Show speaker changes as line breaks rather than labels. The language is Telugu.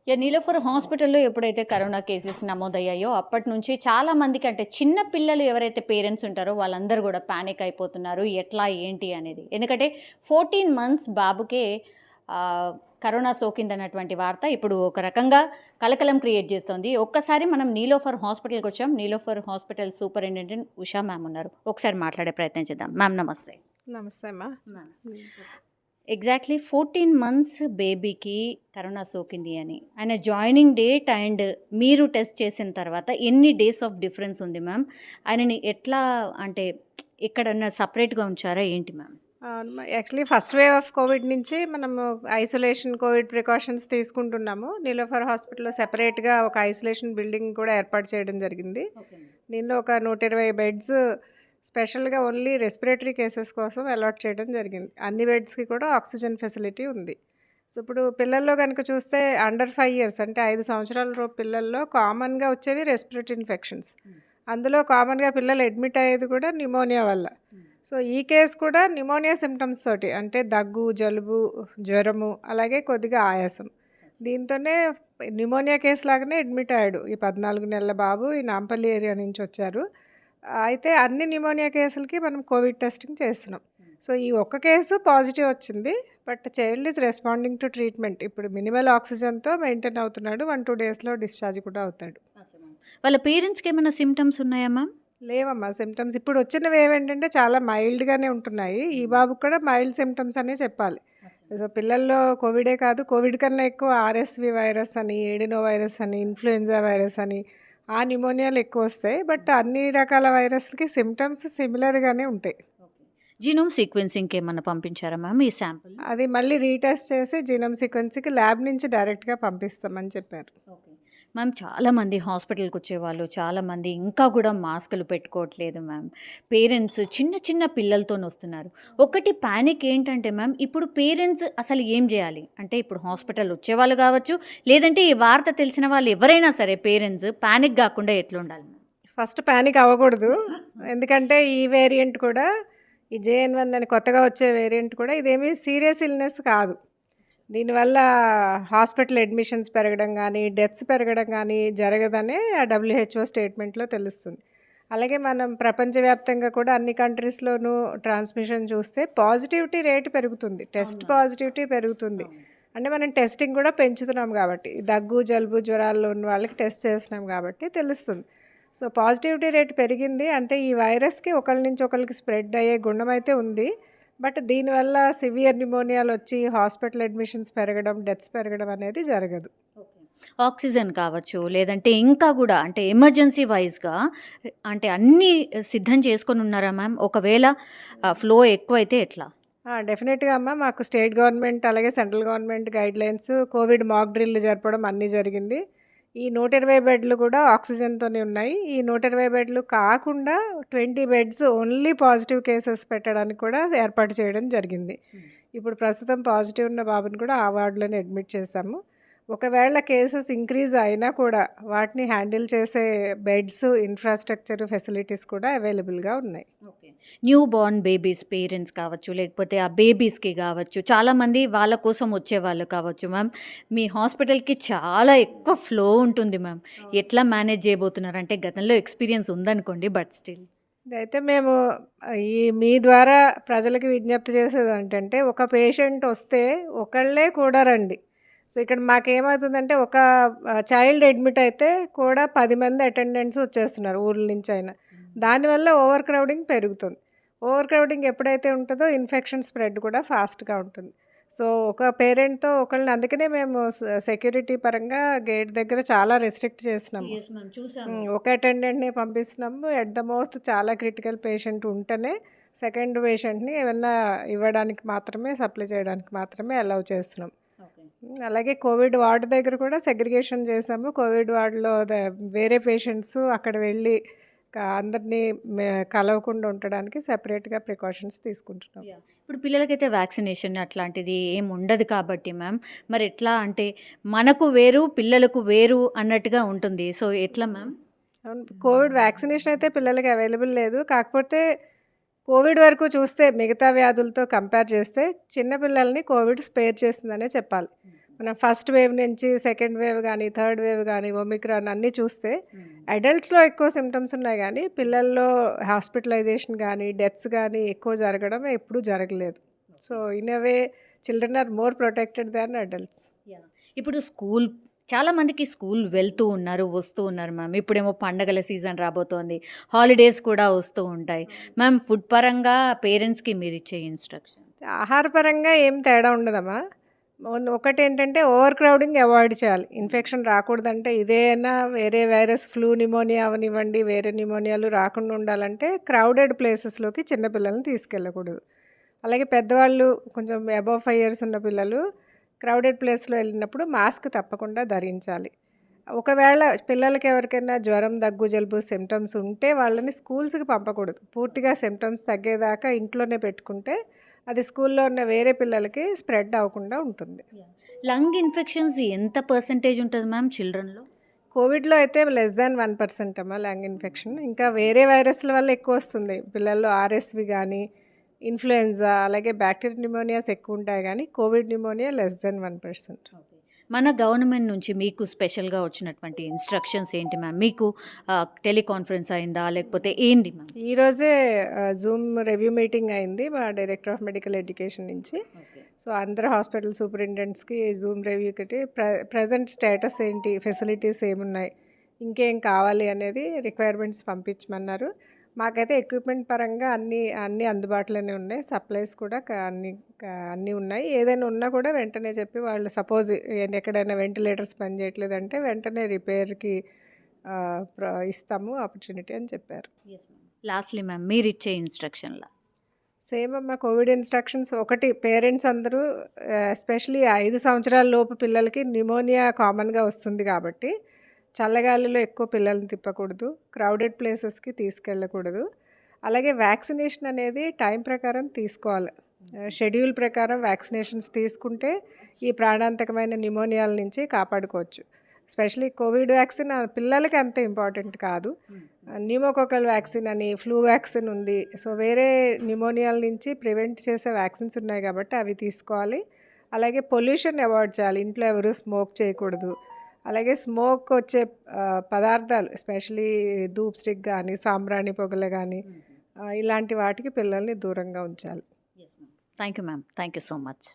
నీలోఫర్ హాస్పిటల్‌లో ఎప్పుడైతే కరోనా కేసెస్ నమోదయ్యాయో అప్పటి నుంచి చాలా మందికి అంటే చిన్న పిల్లలు ఎవరైతే పేరెంట్స్ ఉంటారో వాళ్ళందరూ గూడా పానిక్ అయిపోతున్నారు. ఎట్లా ఏంటి అనేది. ఎందుకంటే 14 మంత్స్ బాబుకే ఆహ్, కరోనా సోకిందన్నటువంటి వార్త ఇప్పుడు ఒక రకంగా కలకలం క్రియేట్ చేస్తోంది. ఒక్కసారి మనం నీలోఫర్ హాస్పిటల్‌కొచ్చాం. Niloufer hospital superintendent Usha ma'am ఉన్నారు. ఒకసారి మాట్లాడే ప్రయత్నం చేద్దాం. మ్యామ్ నమస్తే.
నమస్తే అమ్మా.
మ్యామ్.
హ్మ్.
ఎగ్జాక్ట్‌లీ 14 మంత్స్ బేబీకి కరోనా సోకింది అని. ఆయన జాయినింగ్ డేట్ అండ్ మీరు టెస్ట్ చేసిన తర్వాత ఎన్ని డేస్ ఆఫ్ డిఫరెన్స్ ఉంది మ్యామ్? ఆయనని ఎట్లా అంటే ఎక్కడన్నా సెపరేట్‌గా ఉంచారా ఏంటి మ్యామ్?
అవునమ్మా. Actually first wave of Covid నుంచి మనము ఐసోలేషన్ కోవిడ్ ప్రికాషన్స్ తీసుకుంటున్నాము. నీలోఫర్ హాస్పిటల్‌లో సెపరేట్‌గా ఒక ఐసోలేషన్ బిల్డింగ్ కూడా ఏర్పాటు చేయడం జరిగింది.
Okay ma'am.
దీనిలో ఒక 120 బెడ్స్ స్పెషల్‌గా ఓన్లీ రెస్పిరేటరీ కేసెస్ కోసం అలాట్ చేయడం జరిగింది. అన్ని బెడ్స్‌కి కూడా ఆక్సిజన్ ఫెసిలిటీ ఉంది. సో, ఇప్పుడు పిల్లల్లో గనుక చూస్తే అండర్ 5 ఇయర్స్ అంటే 5 సంవత్సరాల లోపు పిల్లల్లో కామన్‌గా వచ్చేవి రెస్పిరేటరీ ఇన్ఫెక్షన్స్. అందులో కామన్‌గా పిల్లలు అడ్మిట్ అయ్యేది కూడా న్యూమోనియా వల్ల. సో, ఈ కేస్ కూడా న్యూమోనియా సింప్టమ్స్ తోటి అంటే దగ్గు, జలుబు, జ్వరము అలాగే కొద్దిగా ఆయాసం. దీంతోనే న్యూమోనియా కేస్ లాగానే అడ్మిట్ అయ్యాడు. ఈ 14 నెలల బాబు ఈ నాంపల్లి ఏరియా నుంచి వచ్చారు. అయితే అన్ని న్యూమోనియా కేసులకి మనం కోవిడ్ టెస్టింగ్ చేస్తున్నాం. సో, ఈ ఒక్క కేసు పాజిటివ్ వచ్చింది. But child is responding to treatment. ఇప్పుడు మినిమల్ ఆక్సిజన్‌తో మెయింటైన్ అవుతున్నాడు. 1, 2 డేస్‌లో డిశ్చార్జ్ కూడా అవుతాడు.
Okay ma'am. వాళ్ళ పేరెంట్స్‌కి ఏమైనా సింప్టమ్స్ ఉన్నాయా మ్యామ్?
లేవమ్మా సింప్టమ్స్. ఇప్పుడు వచ్చినవి ఏవేంటంటే చాలా మైల్డ్‌గానే ఉంటున్నాయి. ఈ బాబుకి కూడా మైల్డ్ సింప్టమ్స్ అనే చెప్పాలి. సో, పిల్లల్లో కోవిడే కాదు, కోవిడ్ కన్నా ఎక్కువ ఆర్ఎస్వి వైరస్ అని, ఏడినో వైరస్ అని, ఇన్‌ఫ్లుయెన్జా వైరస్ అని, ఆ న్యూమోనియాలు ఎక్కువొస్తాయి. బట్ అన్ని రకాల వైరస్‌లకి సింప్టమ్స్ సిమిలర్‌గానే ఉంటాయి.
ఓకే. జీనోమ్ సీక్వెన్సింగ్‌కి ఏమన్నా పంపించారా మ్యామ్ ఈ శాంపుల్?
అది మళ్ళీ రీటెస్ట్ చేసి జీనోమ్ సీక్వెన్స్‌కి ల్యాబ్ నుంచి డైరెక్ట్‌గా పంపిస్తామని చెప్పారు.
ఓకే. మ్యామ్ చాలామంది హాస్పిటల్‌కి వచ్చేవాళ్ళు చాలామంది ఇంకా కూడా మాస్కులు పెట్టుకోవట్లేదు మ్యామ్. పేరెంట్స్ చిన్న చిన్న పిల్లలతోనొస్తున్నారు. ఒకటి పానిక్ ఏంటంటే మ్యామ్ ఇప్పుడు పేరెంట్స్ అసలు ఏం జేయాలి? అంటే ఇప్పుడు హాస్పిటల్ వచ్చేవాళ్ళు గావచ్చు, లేదంటే ఈ వార్త తెలిసిన వాళ్ళు ఎవరైనా సరే పేరెంట్స్ పానిక్ గాకుండా ఎట్లుండాలి మ్యామ్?
ఫస్ట్ పానిక్ అవ్వకూడదు. ఎందుకంటే ఈ వేరియంట్ కూడా ఈ జేఎన్-1 అని కొత్తగా వచ్చే వేరియంట్ కూడా ఇదేమీ సీరియస్ ఇల్‌నెస్ కాదు. దీనివల్ల హాస్పిటల్ అడ్మిషన్స్ పెరగడం గానీ, డెత్స్ పెరగడం గానీ జరగదని ఆ డబ్ల్యూహెచ్ఓ స్టేట్మెంట్‌లో తెలుస్తుంది. అలాగే మనం ప్రపంచవ్యాప్తంగా కూడా అన్ని కంట్రీస్‌లోనూ ట్రాన్స్మిషన్ చూస్తే పాజిటివిటీ రేట్ పెరుగుతుంది. టెస్ట్
అవును.
పాజిటివిటీ పెరుగుతుంది.
అవును.
అంటే మనం టెస్టింగ్ కూడా పెంచుతున్నాం కాబట్టి. దగ్గు, జలుబు, జ్వరాల్లో ఉన్న వాళ్ళకి టెస్ట్ చేస్తున్నాం కాబట్టి తెలుస్తుంది. సో, పాజిటివిటీ రేట్ పెరిగింది. అంటే ఈ వైరస్‌కి ఒకళ్ళ నుంచి ఒకళ్ళకి స్ప్రెడ్ అయ్యే గుణం అయితే ఉంది. బట్ దీనివల్ల సివియర్ న్యూమోనియాలొచ్చి హాస్పిటల్ అడ్మిషన్స్ పెరగడం, డెత్స్ పెరగడం అనేది జరగదు.
ఓకే. ఆక్సిజన్ కావచ్చు, లేదంటే ఇంకా గూడా అంటే ఎమర్జెన్సీ వైస్‌గా అంటే అన్నీ సిద్ధం చేసుకొనున్నారా మ్యామ్? ఒకవేళ ఫ్లో ఎక్కువైతే ఎట్లా?
డెఫినెట్‌గా అమ్మ. మాకు స్టేట్ గవర్నమెంట్ అలాగే central government guidelines Covid mock drill జరపడం అన్నీ జరిగింది. ఈ 120 బెడ్లు కూడా ఆక్సిజన్‌తోనే ఉన్నాయి. ఈ 120 బెడ్లు కాకుండా 20 బెడ్స్ ఓన్లీ పాజిటివ్ కేసెస్ పెట్టడానికి కూడా ఏర్పాటు చేయడం జరిగింది. ఇప్పుడు ప్రస్తుతం పాజిటివ్ ఉన్న బాబుని కూడా ఆ వార్డ్‌లోనే అడ్మిట్ చేశాము. ఒకవేళ కేసెస్ ఇంక్రీజ్ అయినా కూడా వాటిని హ్యాండిల్ చేసే బెడ్స్, ఇన్‌ఫ్రాస్ట్రక్చర్, ఫెసిలిటీస్ కూడా అవైలబుల్‌గా ఉన్నాయి.
Okay. New Born babies parents కావచ్చు, లేకపోతే ఆ బేబీస్‌కి గావచ్చు, చాలామంది వాళ్ళ కోసం వచ్చేవాళ్ళు కావచ్చు మ్యామ్. మీ హాస్పిటల్‌కి చాలా ఎక్కువ ఫ్లో ఉంటుంది మ్యామ్. ఎట్లా మేనేజ్ చేయబోతున్నారు? అంటే గతంలో ఎక్స్‌పీరియన్స్ ఉందనుకోండి బట్ స్టిల్.
ఇదైతే మేము ఈ మీ ద్వారా ప్రజలకి విజ్ఞప్తి చేసేదేంటంటే, ఒక పేషెంట్ వస్తే ఒకళ్ళే కూడా రండి. సో, ఇక్కడ మాకేమవుతుందంటే ఒక చైల్డ్ అడ్మిట్ అయితే కూడా 10 మంది అటెండెంట్స్ వచ్చేస్తున్నారు ఊర్ల నుంచైనా. దానివల్ల ఓవర్ క్రౌడింగ్ పెరుగుతుంది. ఓవర్ క్రౌడింగ్ ఎప్పుడైతే ఉంటుందో ఇన్ఫెక్షన్ స్ప్రెడ్ కూడా ఫాస్ట్‌గా ఉంటుంది. సో, ఒక పేరెంట్‌తో ఒకళ్ళని అందుకనే మేము సెక్యూరిటీ పరంగా గేట్ దగ్గర చాలా రెస్ట్రిక్ట్ చేసినాము.
Yes ma'am. చూసాము.
ఒక అటెండెంట్‌ని పంపిస్తున్నాము. ఎట్ ద మోస్ట్ చాలా క్రిటికల్ పేషెంట్ ఉంటేనే సెకండ్ పేషెంట్‌ని ఏమన్నా ఇవ్వడానికి మాత్రమే, సప్లై చేయడానికి మాత్రమే అలౌ చేస్తున్నాం.
ఓకే.
అలాగే కోవిడ్ వార్డ్ దగ్గర కూడా సెగ్రిగేషన్ చేసాము. కోవిడ్ వార్డ్‌లో వేరే పేషెంట్స్ అక్కడ వెళ్ళి అందరినీ కలవకుండా ఉండడానికి సెపరేట్‌గా ప్రికాషన్స్ తీసుకుంటున్నాం.
యాహ్! ఇప్పుడు పిల్లలకైతే వ్యాక్సినేషన్ అట్లాంటిది ఏమి ఉండదు కాబట్టి మ్యామ్, మరి ఎట్లా అంటే మనకు వేరు, పిల్లలకు వేరు అన్నట్టుగా ఉంటుంది. సో, ఎట్లా మ్యామ్?
అవును. కోవిడ్ వ్యాక్సినేషన్ అయితే పిల్లలకి అవైలబుల్ లేదు. కాకపోతే కోవిడ్ వరకు చూస్తే మిగతా వ్యాధులతో కంపేర్ చేస్తే చిన్న పిల్లల్ని కోవిడ్ స్పేర్ చేసిందనే చెప్పాలి. మనం ఫస్ట్ వేవ్ నుంచి సెకండ్ వేవ్ కానీ, థర్డ్ వేవ్ కానీ, ఒమిక్రాన్ అన్నీ చూస్తే అడల్ట్స్‌లో ఎక్కువ సిమ్టమ్స్ ఉన్నాయి గానీ, పిల్లల్లో హాస్పిటలైజేషన్ గానీ, డెత్స్ గానీ ఎక్కువ జరగడం ఎప్పుడూ జరగలేదు. So, in a way children are more protected than adults.
ఇప్పుడు స్కూల్ చాలా మందికి స్కూల్ వెళ్తూ ఉన్నారు, వస్తూ ఉన్నారు మ్యామ్. ఇప్పుడేమో పండగల సీజన్ రాబోతోంది. హాలిడేస్ కూడా వస్తూ ఉంటాయి. మ్యామ్ ఫుడ్ పరంగా పేరెంట్స్‌కి మీరిచ్చే ఇన్‌స్ట్రక్షన్?
ఆహారపరంగా ఏం తేడా ఉండదమ్మా. ఒకటేంటంటే ఓవర్ క్రౌడింగ్ అవాయిడ్ చేయాలి. ఇన్ఫెక్షన్ రాకూడదంటే ఇదేనా వేరే వైరస్ ఫ్లూ, న్యూమోనియా అవనివ్వండి, వేరే న్యూమోనియాలు రాకుండా ఉండాలంటే క్రౌడెడ్ ప్లేసెస్‌లోకి చిన్న పిల్లల్ని తీసుకెళ్ళకూడదు. అలాగే పెద్దవాళ్ళు కొంచెం అబవ్ 5 ఇయర్స్ ఉన్న పిల్లలు క్రౌడెడ్ ప్లేస్‌లో వెళ్ళినప్పుడు మాస్క్ తప్పకుండా ధరించాలి. ఒకవేళ పిల్లలకి ఎవరికైనా జ్వరం, దగ్గు, జలుబు సిమ్టమ్స్ ఉంటే వాళ్ళని స్కూల్స్‌కి పంపకూడదు. పూర్తిగా సిమ్టమ్స్ తగ్గేదాకా ఇంట్లోనే పెట్టుకుంటే అది స్కూల్లో ఉన్న వేరే పిల్లలకి స్ప్రెడ్ అవ్వకుండా ఉంటుంది.
లంగ్ ఇన్ఫెక్షన్స్ ఎంత పర్సెంటేజ్ ఉంటది మ్యామ్ చిల్డ్రన్‌లో?
కోవిడ్‌లో అయితే లెస్ దాన్ 1% అమ్మా లంగ్ ఇన్ఫెక్షన్. ఇంకా వేరే వైరస్‌ల వల్ల ఎక్కువ వస్తుంది. పిల్లల్లో ఆర్ఎస్‌వి గానీ, ఇన్‌ఫ్లుయెన్జా అలాగే బ్యాక్టీరియల్ న్యూమోనియాస్ ఎక్కువ ఉంటాయి గానీ, కోవిడ్ న్యూమోనియా లెస్ దాన్ 1%.
మన గవర్నమెంట్ నుంచి మీకు స్పెషల్‌గా వచ్చినటువంటి ఇన్‌స్ట్రక్షన్స్ ఏంటి మ్యామ్? మీకు టెలికాన్ఫరెన్స్ అయిందా? లేకపోతే ఏంటి మ్యామ్?
ఈరోజే జూమ్ రివ్యూ మీటింగ్ అయింది మా డైరెక్టర్ ఆఫ్ మెడికల్ ఎడ్యుకేషన్ నుంచి. సో, అందరు హాస్పిటల్ సూపరింటెండెంట్స్‌కి జూమ్ రివ్యూకి ప్రెజెంట్ స్టేటస్ ఏంటి, ఫెసిలిటీస్ ఏమున్నాయి, ఇంకేం కావాలి అనేది రిక్వైర్మెంట్స్ పంపించమన్నారు. మాకైతే ఎక్విప్మెంట్ పరంగా అన్నీ అందుబాటులోనే ఉన్నాయి. సప్లైస్ కూడా అన్నీ ఉన్నాయి. ఏదైనా ఉన్నా కూడా వెంటనే చెప్పి వాళ్ళు సపోజ్ ఎక్కడైనా వెంటిలేటర్స్ పనిచేయట్లేదంటే వెంటనే రిపేర్‌కి ఇస్తాము ఆపర్చునిటీ అని చెప్పారు.
లాస్ట్‌లీ మ్యామ్ మీరిచ్చే ఇన్‌స్ట్రక్షన్‌లా?
సేమ్ అమ్మ కోవిడ్ ఇన్స్ట్రక్షన్స్ ఒకటి పేరెంట్స్ అందరూ ఎస్పెషలీ 5 సంవత్సరాల లోపు పిల్లలకి న్యూమోనియా కామన్‌గా వస్తుంది కాబట్టి చల్లగాలిలో ఎక్కువ పిల్లల్ని తిప్పకూడదు. క్రౌడెడ్ ప్లేసెస్‌కి తీసుకెళ్ళకూడదు. అలాగే వ్యాక్సినేషన్ అనేది టైం ప్రకారం తీసుకోవాలి. షెడ్యూల్ ప్రకారం వ్యాక్సినేషన్స్ తీసుకుంటే ఈ ప్రాణాంతకమైన న్యూమోనియాల నుంచి కాపాడుకోవచ్చు. ఎస్పెషలీ కోవిడ్ వ్యాక్సిన్ పిల్లలకి అంత ఇంపార్టెంట్ కాదు. న్యూమోకోకల్ వ్యాక్సిన్ అని, ఫ్లూ వ్యాక్సిన్ ఉంది. సో, వేరే న్యూమోనియాల నుంచి ప్రివెంట్ చేసే వ్యాక్సిన్స్ ఉన్నాయి కాబట్టి అవి తీసుకోవాలి. అలాగే పొల్యూషన్ అవాయిడ్ చేయాలి. ఇంట్లో ఎవరు స్మోక్ చేయకూడదు. అలాగే స్మోక్ వచ్చే పదార్థాలు ఎస్పెషలీ ధూప్ స్టిక్ కానీ, సాంబ్రాణి పొగలు కానీ ఇలాంటి వాటికి పిల్లల్ని దూరంగా ఉంచాలి.
Thank you ma'am. Thank you so much.